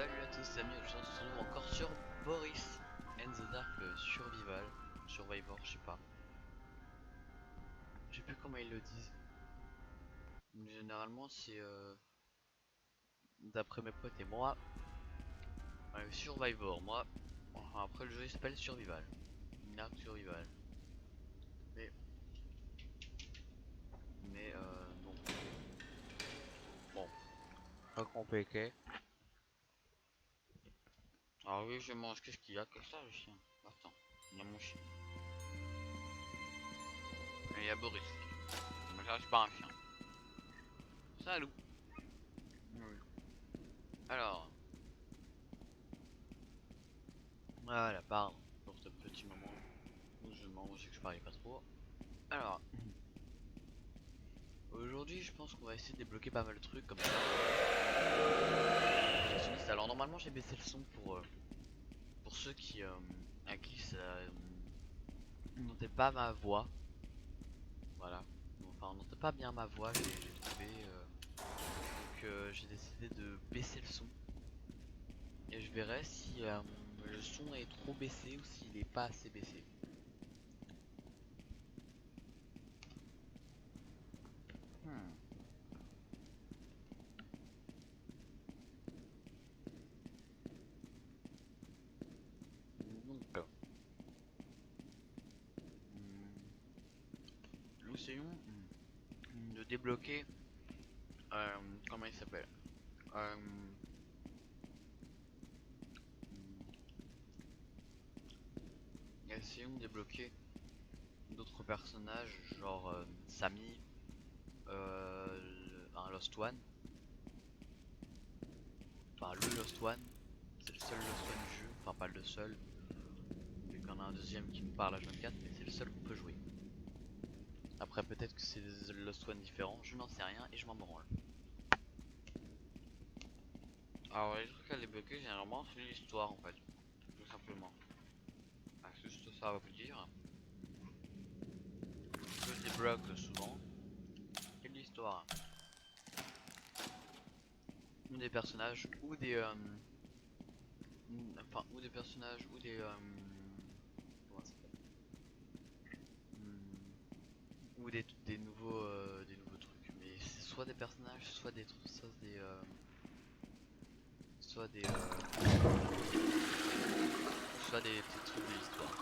Salut à tous amis, aujourd'hui on se retrouve encore sur Boris and the Dark Survivor, je sais pas. Je sais plus comment ils le disent. Généralement c'est d'après mes potes et moi, Survivor, moi. Enfin, après le jeu il s'appelle Survival. Dark Survival. Mais, donc, bon, pas compliqué. Alors oui je mange, qu'est-ce qu'il y a que ça le chien? Attends, il y a mon chien. Et il y a Boris. Mais là c'est pas un chien. Salut. Oui. Alors, voilà, pardon pour ce petit moment où je mange et que je parlais pas trop. Alors, aujourd'hui je pense qu'on va essayer de débloquer pas mal de trucs comme ça. Alors normalement j'ai baissé le son pour ceux qui à qui ça n'entendait pas ma voix. Voilà. Enfin on n'entend pas bien ma voix, j'ai trouvé. Donc j'ai décidé de baisser le son. Et je verrai si le son est trop baissé ou s'il est pas assez baissé. Hmm. Donc, nous essayons de débloquer. Comment il s'appelle? Euh, Essayons de débloquer d'autres personnages, genre Samy, un Lost One, enfin le Lost One, c'est le seul Lost One du jeu, enfin pas le seul, vu qu'on a un deuxième qui nous parle H24, mais c'est le seul qu'on peut jouer. Après peut-être que c'est des Lost One différents, je n'en sais rien et je m'en branle. Alors les trucs à débloquer généralement c'est l'histoire en fait, tout simplement. Ah, juste ça va vous dire. Ce que je débloque souvent, c'est l'histoire. Ou des personnages, ou des enfin ou des personnages, ou des comment ça s'appelle, ou des nouveaux trucs. Mais c'est soit des personnages, soit des trucs, soit des petits trucs de l'histoire.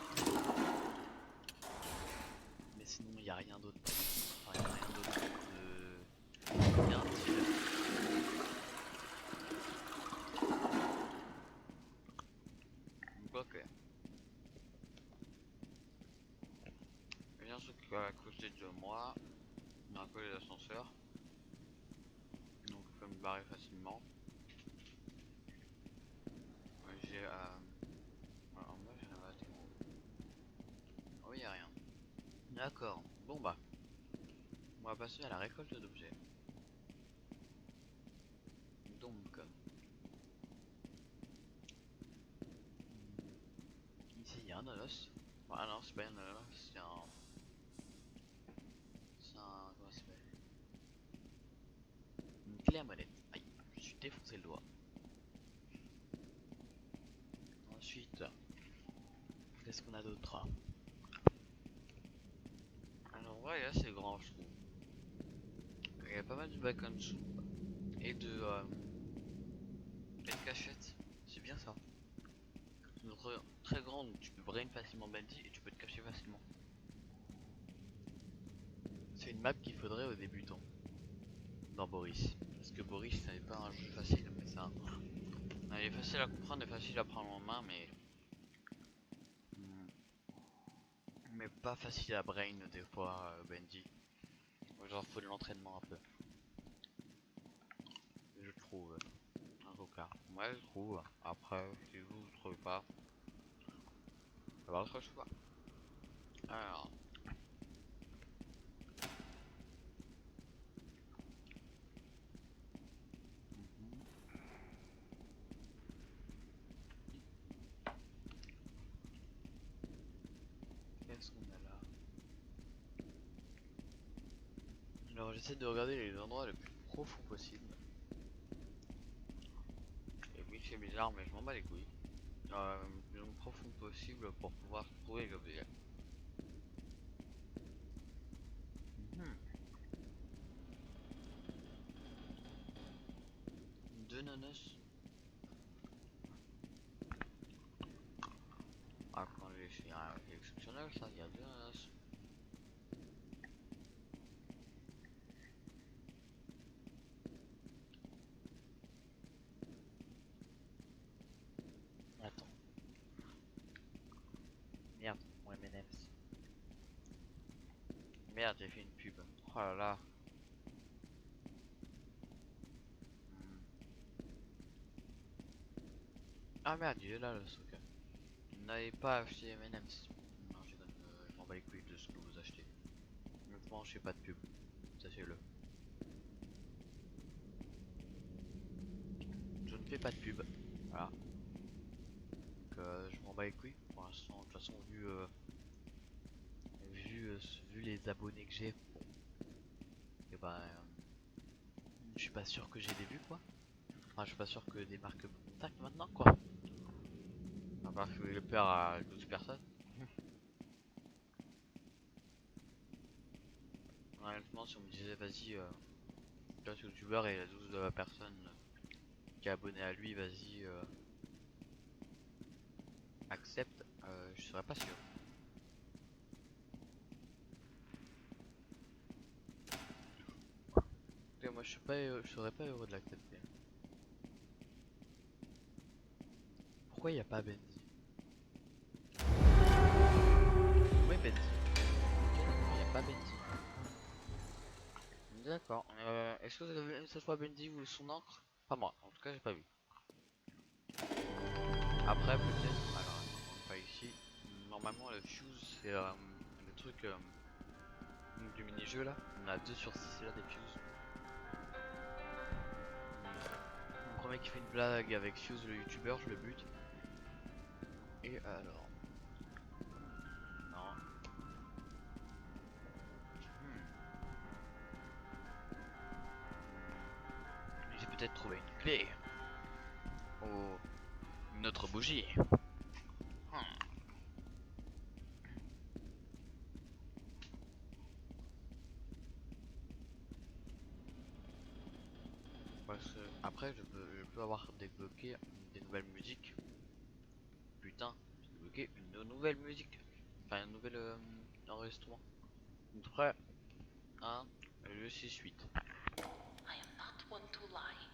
Mais sinon il n'y a rien d'autre. Enfin, il n'y a rien d'autre de bien différent. Donc ok. Il y a un truc à côté de moi, il y a un peu les ascenseurs. Donc je peux me barrer facilement. J'ai en bas j'ai un bâtiment. Oh il y a rien. D'accord. Bon bah, on va passer à la récolte d'objets. Donc, ici il y a un olos. Ah non, c'est pas un olos, c'est un. C'est un. Comment ça s'appelle? Une clé à molette. Aïe, je me suis défoncé le doigt. Ensuite, qu'est-ce qu'on a d'autre? Alors, ouais, là c'est grand, je trouve. Il y a pas mal de bacon soup et et de cachettes. C'est bien ça. C'est très grand, donc tu peux brain facilement Bendy et tu peux te cacher facilement. C'est une map qu'il faudrait aux débutants dans Boris. Parce que Boris, ça n'est pas un jeu facile, mais ça. Il est facile à comprendre et facile à prendre en main, mais pas facile à brain des fois, Bendy. Genre, faut de l'entraînement un peu. Je trouve. En tout cas, moi je trouve. Après, si vous trouvez pas, ça va votre choix. Alors, qu'est-ce qu'on a là? Alors, j'essaie de regarder les endroits les plus profonds possibles. Et oui, c'est bizarre, mais je m'en bats les couilles. Le plus profond possible pour pouvoir trouver l'objet. Mhm. Deux nanas. Ah, quand j'ai fait un exceptionnel, ça, il y a deux nanas. Attends. Merde, mon M&M's. Merde, j'ai fait une pub. Oh là là. Hmm. Ah merde, il est là le stock. Vous n'avez pas acheté M&M's. Non, je m'en bats les couilles de ce que vous achetez. Honnêtement, je fais pas de pub. Sachez-le. Je ne fais pas de pub. Voilà. Donc, je m'en bats les couilles. Pour l'instant, de toute façon, vu les abonnés que j'ai, bon, et bah, je suis pas sûr que j'ai des vues quoi. Enfin, je suis pas sûr que des marques me contactent maintenant quoi. À part que le père à 12 personnes. Honnêtement, si on me disait vas-y, toi ce youtubeur et il a 12 personnes qui est abonné à lui, vas-y, accepte, je serais pas sûr. Et moi je suis pas, je serais pas heureux de l'accepter. Pourquoi il n'y a pas Bendy? Oui Bendy. Il n'y a pas Bendy. D'accord. Est-ce que vous avez vu cette fois Bendy ou son encre? Pas moi, en tout cas j'ai pas vu. Après peut-être, alors pas ici. Normalement le fuse c'est le truc du mini-jeu là. On a 2 sur 6 là des fuses. Mon premier qui fait une blague avec Fuse le youtubeur, je le bute. Et alors? Non. Hmm. J'ai peut-être trouvé une clé. Oh, une autre bougie. Hmm. Parce que après je peux avoir débloqué des nouvelles musiques. Putain, j'ai débloqué une nouvelle musique. Enfin un nouvel enregistrement. Après, un, je suis suite. I am not one to lie.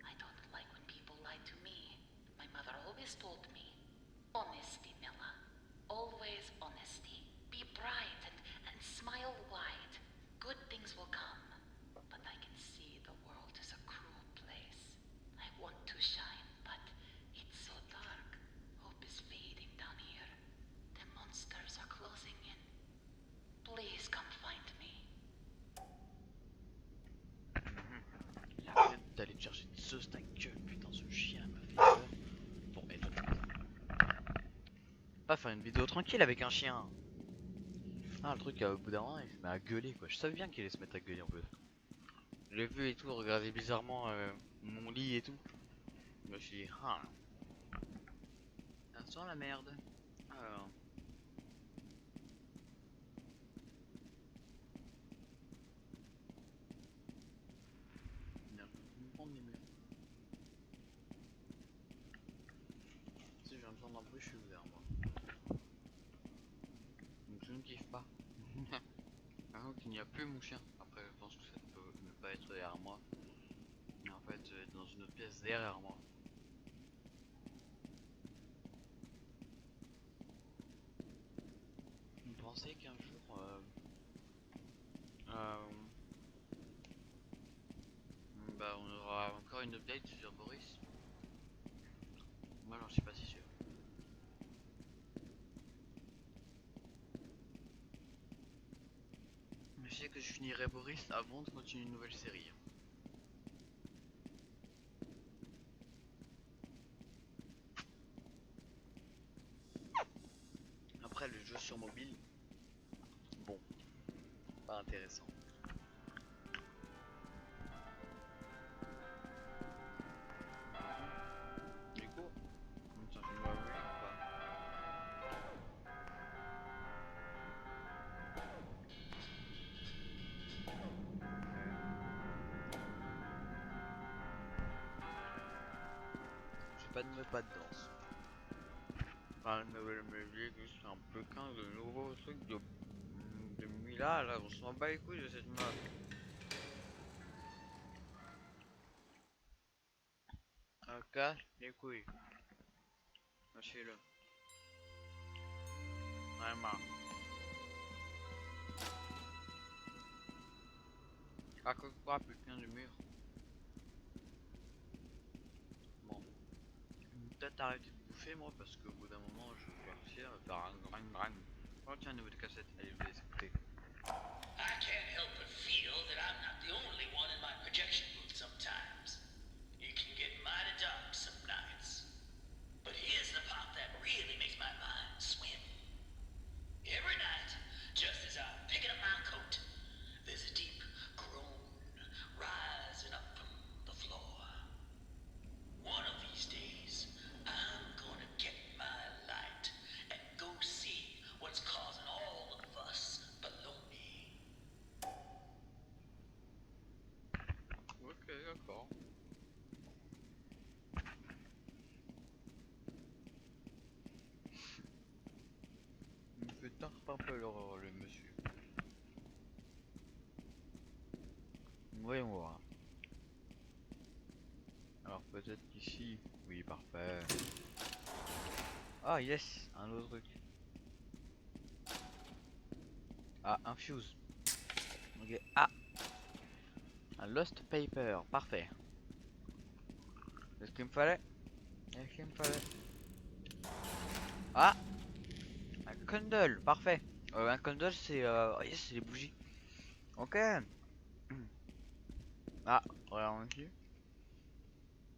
I don't like when people lie to me. My mother always told me, honesty, Milla. Always honesty. Be bright and smile wide. Good things will come. But I can see the world is a cruel place. I want to shine, but it's so dark. Hope is fading down here. The monsters are closing in. Please come find me. Arrête d'aller te chercher une sauce ta gueule, putain ce chien me fait peur. Bon, et toi, pas faire une vidéo tranquille avec un chien. Ah, le truc, au bout d'un moment, il se met à gueuler quoi. Je savais bien qu'il allait se mettre à gueuler en plus. Je l'ai vu et tout, regarder bizarrement mon lit et tout. Je me suis dit, ah, ça sent la merde. Alors, il y a un peu de prendre les murs. Si j'ai besoin d'un bruit, je suis ouvert moi. Donc je ne kiffe pas. Par contre, il n'y a plus mon chien. Après, je pense que ça peut ne pas être derrière moi. Mais en fait, être dans une autre pièce derrière moi. Vous pensez qu'un jour, euh, bah, on aura encore une update sur Boris? Moi, j'en suis pas si sûr. Mais je sais que je finirai Boris avant de continuer une nouvelle série. Après, le jeu sur mobile, bon, pas intéressant. pas de danse. Enfin, une nouvelle musique, juste un peu qu'un de nouveaux trucs de Mila, là, on s'en bat les couilles de cette meuf. Casse les couilles. Lâchez-le. Vraiment. À quoi, putain de mur. Bon. Peut-être arrêter de bouffer, moi, parce qu'au bout d'un moment, je vais partir faire un rang. Oh, tiens, une nouvelle cassette. Allez, je vais les écouter. I can't help but feel that I'm not the only one in my projection booth sometimes. It can get mighty dark some nights. But here's the part that really makes my mind swim. Every night, just as I'm picking up my coat, there's a deep groan rising up from the floor. One of these days, I'm gonna get my light and go see what's causing all the fuss below me. Ok, d'accord. Il me fait tarpe un peu l'horreur, le monsieur. Voyons voir. Alors peut-être qu'ici... Oui, parfait. Ah yes, un autre truc. Ah, un fuse. Ok. Ah, un lost paper, parfait. C'est ce qu'il me fallait. C'est ce qu'il me fallait. Ah, un candle, parfait. Un candle, c'est oh yes, c'est les bougies. Ok. Ah, regarde ici.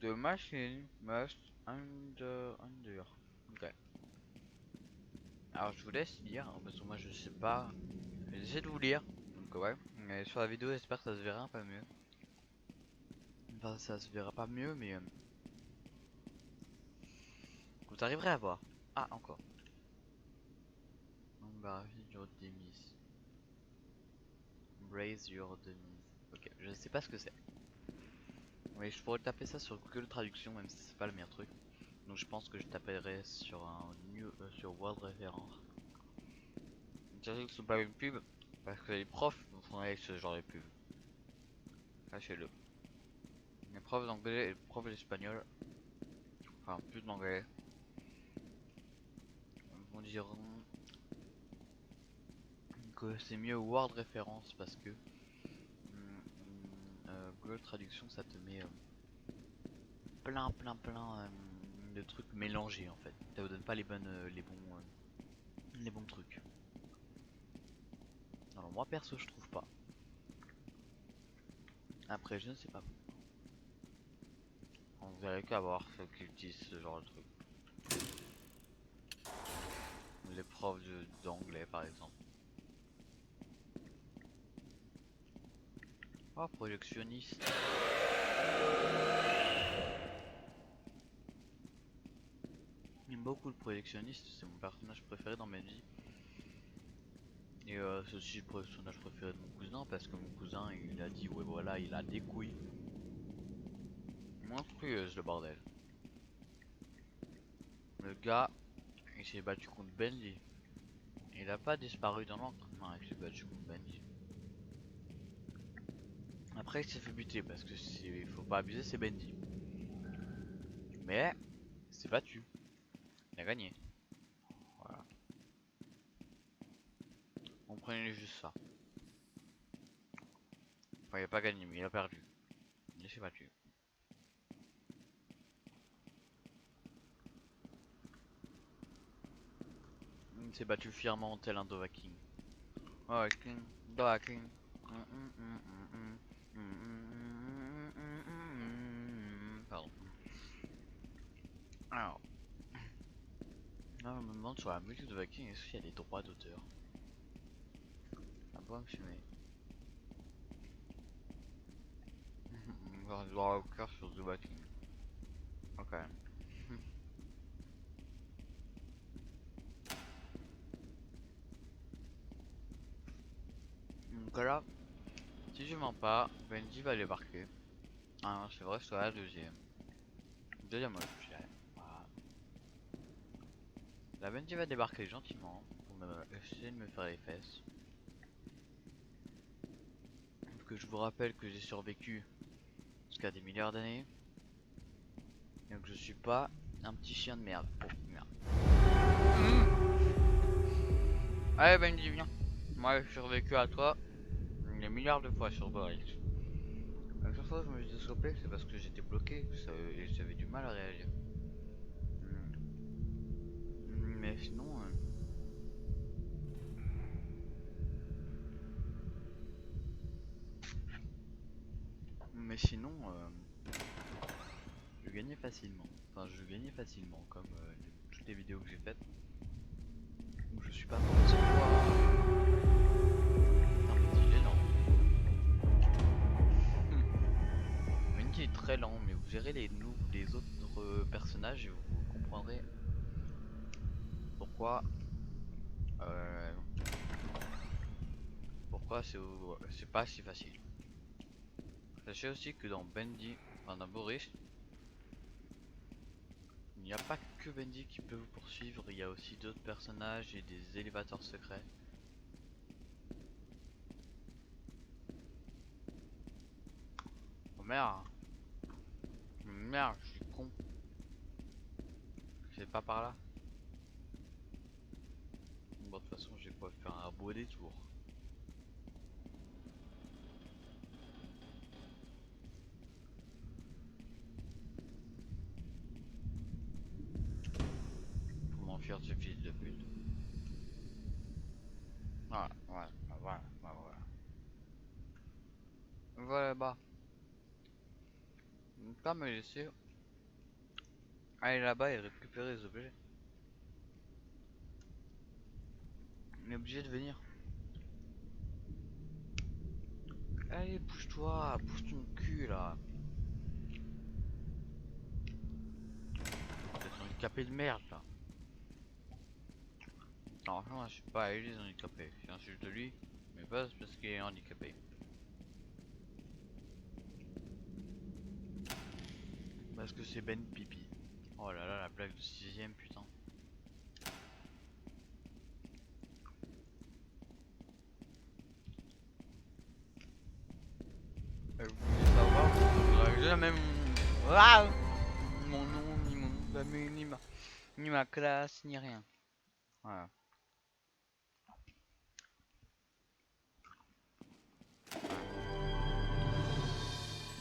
The machine must under. Ok. Alors je vous laisse lire, hein, parce que moi je sais pas. J'essaie de vous lire. Donc ouais. Mais sur la vidéo, j'espère que ça se verra un peu mieux. Enfin, ça se verra pas mieux, mais vous arriverez à voir. Ah, encore. Embarrass your demise. Embrace your demise. Ok, je sais pas ce que c'est. Oui, je pourrais taper ça sur Google Traduction, même si c'est pas le meilleur truc. Donc je pense que je taperai sur un sur Word Référence. Sachez que c'est pas une pub, parce que les profs vous font avec ce genre de pub. Sachez-le. Les profs d'anglais et les profs d'espagnol, enfin plus d'anglais, vous diront que c'est mieux Word Référence parce que Google Traduction ça te met plein de trucs mélangés en fait. Ça vous donne pas les bonnes, les bons trucs. Alors moi perso je trouve pas. Après je ne sais pas. On verrait qu'à voir ceux qui utilisent ce genre de truc. Les profs d'anglais par exemple. Oh projectionniste. J'aime beaucoup le projectionniste, c'est mon personnage préféré dans ma vie. Et c'est aussi le personnage préféré de mon cousin parce que mon cousin il a dit ouais voilà il a des couilles. Monstrueuse le bordel. Le gars il s'est battu contre Benji. Il a pas disparu dans l'encre. Non il s'est battu contre Benji. Après il s'est fait buter parce que faut pas abuser c'est Benji. Mais il s'est battu. Il a gagné. Voilà. Comprenez juste ça. Enfin il a pas gagné mais il a perdu. Il s'est battu. Il s'est battu fièrement tel un Dovahkiin. Dovahkiin, Dovahkiin. Pardon. Alors, là on me demande sur la musique de Dovahkiin est-ce qu'il y a des droits d'auteur. Ah bon, je mets. On va droit d'auteur sur Dovahkiin. Ok. Donc là, si je mens pas, Benji va débarquer. Ah non, c'est vrai, c'est la deuxième. Deuxième, je dirais. La Benji va débarquer gentiment pour essayer de me faire les fesses. Que je vous rappelle que j'ai survécu jusqu'à des milliards d'années. Donc je suis pas un petit chien de merde. Oh merde. Allez Benji, viens. Moi j'ai survécu à toi des milliards de fois sur Boris. La seule fois que je me suis stoppé, c'est parce que j'étais bloqué et j'avais du mal à réagir. Mais sinon... je gagnais facilement. Enfin, je gagnais facilement, comme toutes les vidéos que j'ai faites. Où je suis pas mort de cette fois. Putain, mais il est lent. Wendy est très lent, mais vous verrez les autres personnages et vous comprendrez pourquoi. Euh, pourquoi c'est pas si facile. Sachez aussi que dans Bendy, enfin dans Boris, il n'y a pas que Bendy qui peut vous poursuivre, il y a aussi d'autres personnages et des élévateurs secrets. Oh merde! Merde, je suis con. C'est pas par là. Bon, de toute façon, j'ai pas faire un beau détour. Pour m'enfuir de ce fils de pute. Voilà, voilà, voilà, voilà. Voilà, bah. Ne pas me laisser aller là-bas et récupérer les objets. On est obligé de venir. Allez, bouge-toi, bouge ton cul là. T'es handicapé de merde là. Alors, moi, je suis pas lui les handicapés. J'insulte lui, mais pas parce qu'il est handicapé. Parce que c'est Ben Pipi. Oh là là, la blague de 6ème, putain. Vous voulez savoir? J'aurais jamais mon nom, ni mon nom de famille, ni ma classe, ni rien. Voilà.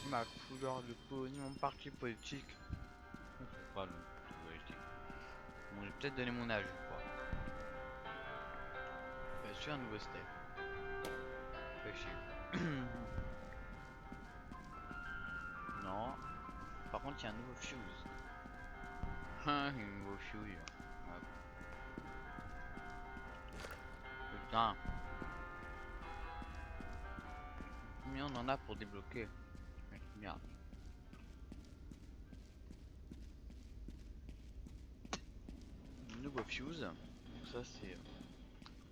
Ni ma couleur de peau, ni mon parti politique. C'est pas le parti politique. Bon, j'ai peut-être donné mon âge, je crois. Je suis un nouveau step. Fais chier. Non. Par contre, il y a un nouveau fuse. Un nouveau fuse. Hop. Putain. Combien on en a pour débloquer? Merde. Nouveau fuse. Donc ça c'est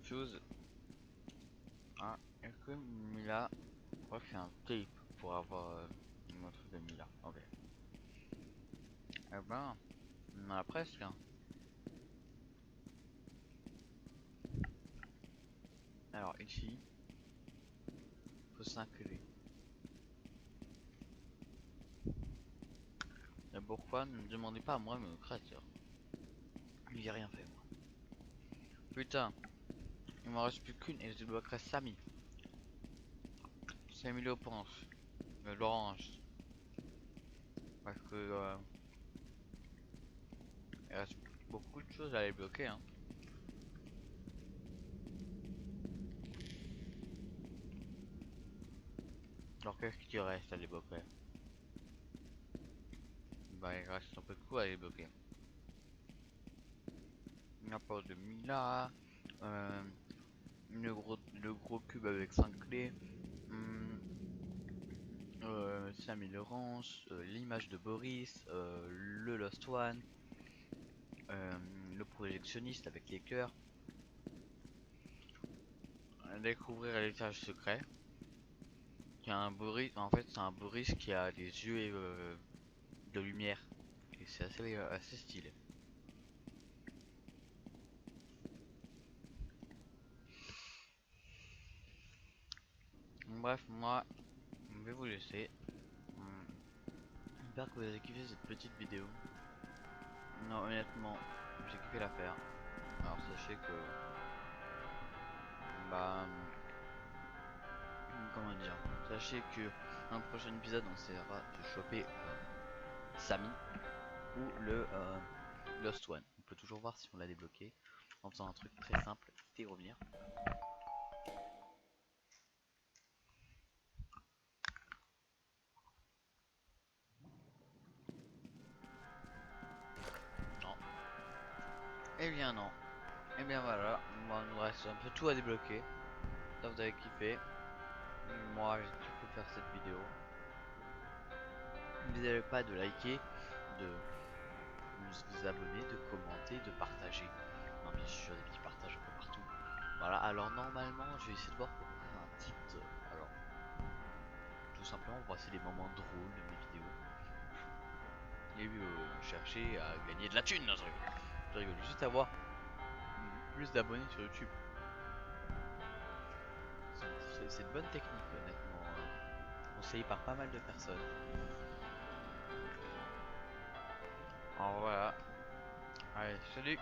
fuse. Ah, est-ce que Mila, je crois que c'est un tape pour avoir une autre de Mila. Ok. Eh ben, on en a presque. Hein. Alors ici, faut s'incliner. Et pourquoi ne me demandez pas à moi, mais au créateur. J'ai rien fait moi. Putain, il m'en reste plus qu'une et je débloquerai Samy. Samy l'orange. L'orange. Parce que il reste beaucoup de choses à débloquer. Hein. Alors qu'est-ce qu'il reste à débloquer? Bah il reste un peu de quoi à débloquer. Il n'y a pas de Mila. Le gros cube avec 5 clés. Samy Laurence, l'image de Boris, le Lost One, le projectionniste avec les cœurs, découvrir l'étage secret, qui a un Boris, en fait c'est un Boris qui a des yeux de lumière, et c'est assez stylé. Bref, moi, je vais vous laisser. J'espère que vous avez kiffé cette petite vidéo. Non, honnêtement, j'ai kiffé la faire. Alors sachez que, bah, comment dire, sachez que dans le prochain épisode, on essaiera de choper Samy ou le Lost One. On peut toujours voir si on l'a débloqué en faisant un truc très simple et revenir. Non. Eh bien non. Et bien voilà, moi il nous reste un peu tout à débloquer. Ça vous avez kiffé. Moi j'ai kiffé faire cette vidéo. N'oubliez pas de liker, de vous abonner, de commenter, de partager. Non, bien sûr, des petits partages un peu partout. Voilà, alors normalement je vais essayer de voir pour faire un titre. Alors, tout simplement voici les moments drôles de mes vidéos. Et chercher à gagner de la thune, non, je rigole, juste avoir plus d'abonnés sur YouTube. C'est une bonne technique, honnêtement, conseillée par pas mal de personnes. Alors voilà, allez, salut!